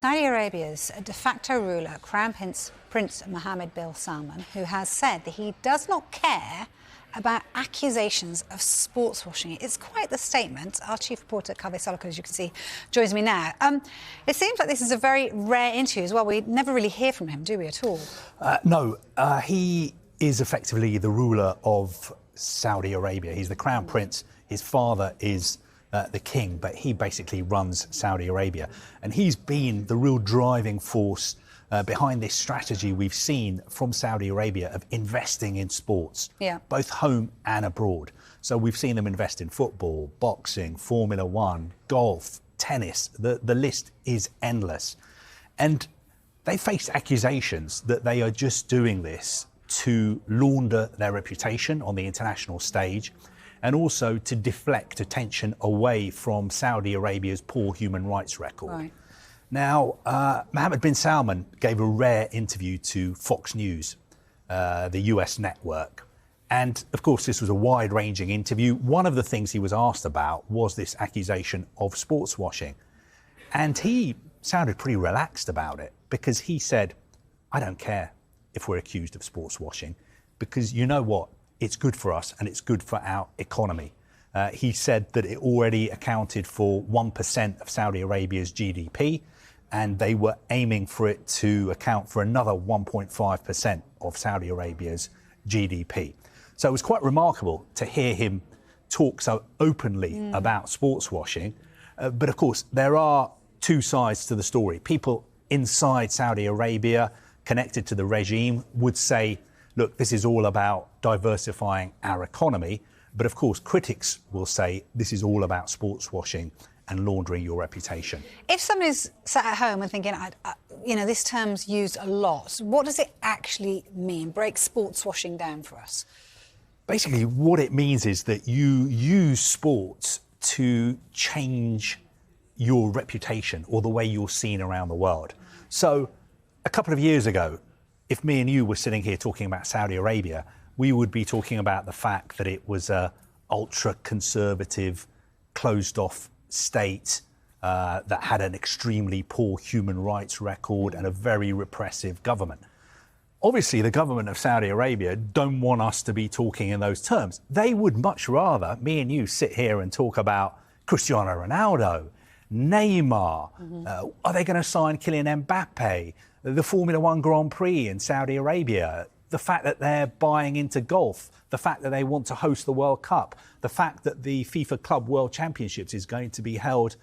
Saudi Arabia's de facto ruler, Crown Prince Mohammed bin Salman, who has said that he does not care about accusations of sports washing. It's quite the statement. Our chief reporter, Kaveh Solika, as you can see, joins me now. It seems like this is a very rare interview as well. We never really hear from him, do we, at all? No, he is effectively the ruler of Saudi Arabia. He's the Crown Prince. His father is the king, but he basically runs Saudi Arabia. And he's been the real driving force behind this strategy we've seen from Saudi Arabia of investing in sports, both home and abroad. So we've seen them invest in football, boxing, Formula One, golf, tennis. The list is endless. And they face accusations that they are just doing this to launder their reputation on the international stage and also to deflect attention away from Saudi Arabia's poor human rights record. Right. Now, Mohammed bin Salman gave a rare interview to Fox News, the US network. And of course, this was a wide-ranging interview. One of the things he was asked about was this accusation of sports washing. And he sounded pretty relaxed about it because he said, I don't care if we're accused of sports washing, because you know what? It's good for us and it's good for our economy. He said that it already accounted for 1% of Saudi Arabia's GDP, and they were aiming for it to account for another 1.5% of Saudi Arabia's GDP. So it was quite remarkable to hear him talk so openly about sports washing. But of course, there are two sides to the story. People inside Saudi Arabia connected to the regime would say, look, this is all about diversifying our economy. But of course, critics will say this is all about sports washing and laundering your reputation. If somebody's sat at home and thinking, this term's used a lot, what does it actually mean? Break sports washing down for us. Basically, what it means is that you use sports to change your reputation or the way you're seen around the world. So a couple of years ago, if me and you were sitting here talking about Saudi Arabia, we would be talking about the fact that it was a ultra-conservative, closed-off state that had an extremely poor human rights record and a very repressive government. Obviously, the government of Saudi Arabia don't want us to be talking in those terms. They would much rather me and you sit here and talk about Cristiano Ronaldo, Neymar, are they going to sign Kylian Mbappe, the Formula One Grand Prix in Saudi Arabia, the fact that they're buying into golf, the fact that they want to host the World Cup, the fact that the FIFA Club World Championships is going to be held